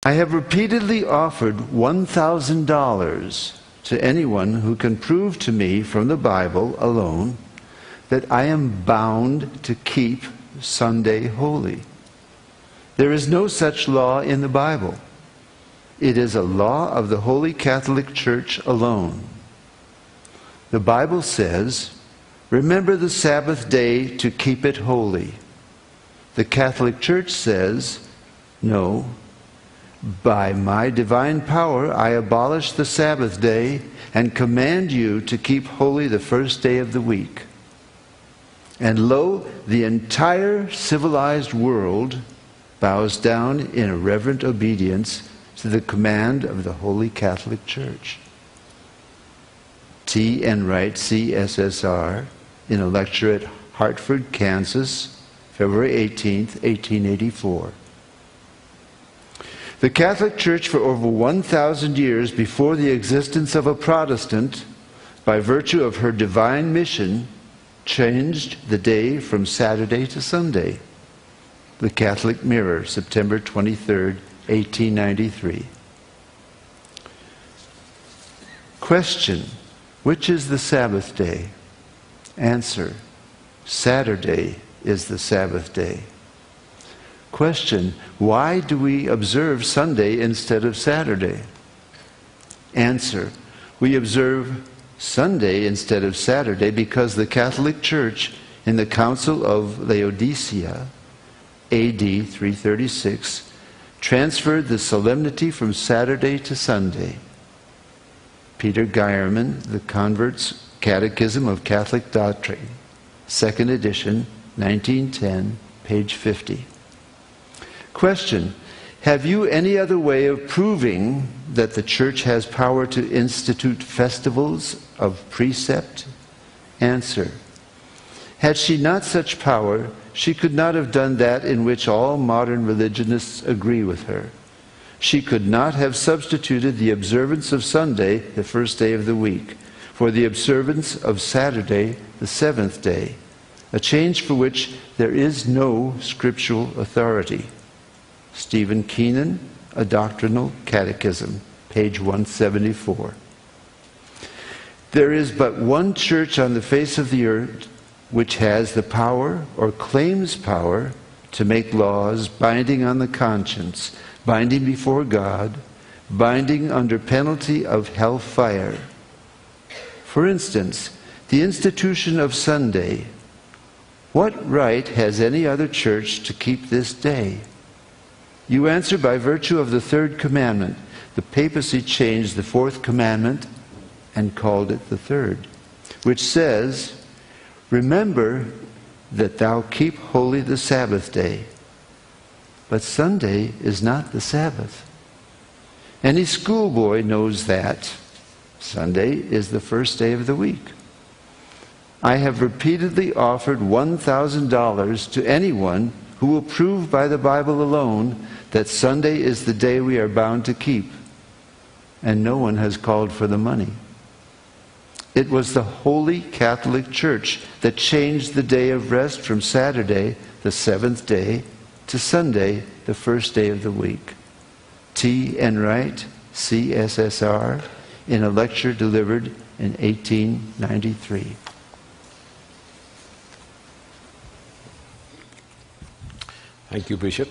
I have repeatedly offered $1,000 to anyone who can prove to me from the Bible alone that I am bound to keep Sunday holy. There is no such law in the Bible. It is a law of the Holy Catholic Church alone. The Bible says, "Remember the Sabbath day to keep it holy." The Catholic Church says, "No, by my divine power I abolish the Sabbath day and command you to keep holy the first day of the week." And lo, the entire civilized world bows down in a reverent obedience to the command of the Holy Catholic Church. T. N. Wright, CSSR, in a lecture at Hartford, Kansas, February 18, 1884. The Catholic Church for over 1,000 years before the existence of a Protestant, by virtue of her divine mission, changed the day from Saturday to Sunday. The Catholic Mirror, September 23, 1893. Question: which is the Sabbath day? Answer: Saturday is the Sabbath day. Question: why do we observe Sunday instead of Saturday? Answer: we observe Sunday instead of Saturday because the Catholic Church in the Council of Laodicea, AD 336, transferred the solemnity from Saturday to Sunday. Peter Geierman, The Convert's Catechism of Catholic Doctrine, 2nd edition, 1910, page 50. Question: have you any other way of proving that the Church has power to institute festivals of precept? Answer: had she not such power, she could not have done that in which all modern religionists agree with her. She could not have substituted the observance of Sunday, the first day of the week, for the observance of Saturday, the seventh day, a change for which there is no scriptural authority. Stephen Keenan, A Doctrinal Catechism, page 174. There is but one church on the face of the earth which has the power, or claims power, to make laws binding on the conscience, binding before God, binding under penalty of hellfire. For instance, the institution of Sunday. What right has any other church to keep this day? You answer by virtue of the third commandment. The papacy changed the fourth commandment and called it the third, which says, "Remember that thou keep holy the Sabbath day." But Sunday is not the Sabbath. Any schoolboy knows that Sunday is the first day of the week. I have repeatedly offered $1,000 to anyone who will prove by the Bible alone that Sunday is the day we are bound to keep, and no one has called for the money. It was the Holy Catholic Church that changed the day of rest from Saturday, the seventh day, to Sunday, the first day of the week. T. N. Wright, CSSR, in a lecture delivered in 1893. Thank you, Bishop.